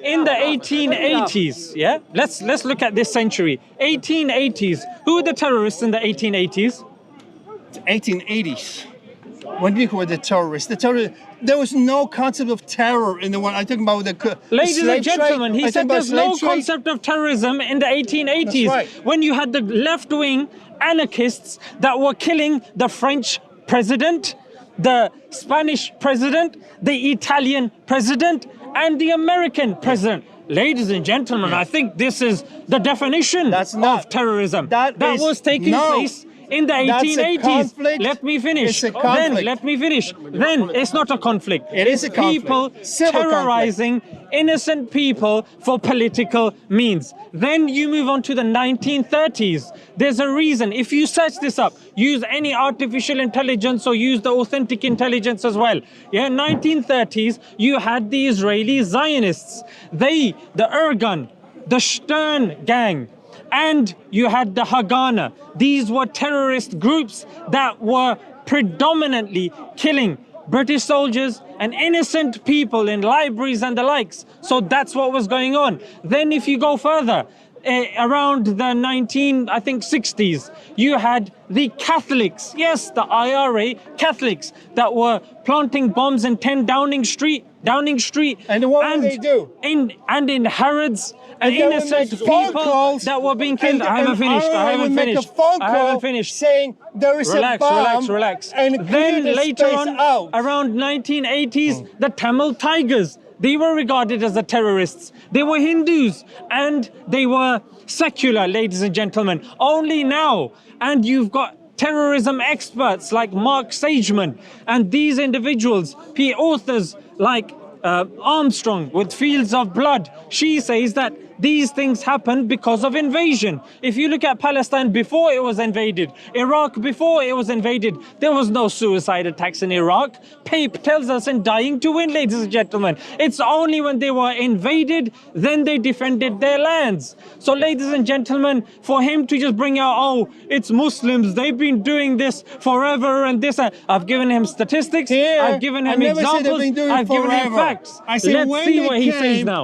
in the 1880s, yeah? Let's look at this century. 1880s. Who were the terrorists in the 1880s? 1880s. When people were the terrorists, there was no concept of terror in the one. I'm talking about the Ladies slave and gentlemen, trade. he said there's no Trade. concept of terrorism in the 1880s. That's right. When you had the left-wing anarchists that were killing the French president, the Spanish president, the Italian president, and the American president. Ladies and gentlemen, I think this is the definition of terrorism. That was taking place in the 1880s. Let me finish. Then let me finish. Then it's not a conflict. It is a conflict. People Civil terrorizing innocent people for political means. Then you move on to the 1930s. There's a reason. If you search this up, use any artificial intelligence or use the authentic intelligence as well. Yeah, 1930s, you had the Israeli Zionists. The Irgun, the Stern gang, and you had the Haganah. These were terrorist groups that were predominantly killing British soldiers and innocent people in libraries and the likes. So that's what was going on. Then if you go further, around the 60s, you had the Catholics, yes, the IRA Catholics that were planting bombs in 10 Downing Street. And what did they do? In Harrods, and innocent people that were being killed. I haven't finished. Saying there is a bomb. Relax. And then later on, around 1980s, the Tamil Tigers, they were regarded as the terrorists. They were Hindus and they were secular, ladies and gentlemen. Only now, and you've got terrorism experts like Mark Sageman and these individuals, authors like Armstrong with Fields of Blood. She says that these things happened because of invasion. If you look at Palestine before it was invaded, Iraq before it was invaded, there was no suicide attacks in Iraq. Pape tells us in Dying to Win, ladies and gentlemen. It's only when they were invaded, then they defended their lands. So ladies and gentlemen, for him to just bring out, oh, it's Muslims, they've been doing this forever and this. I've given him statistics, I've given him examples, I've given him facts. Let's see what he says now.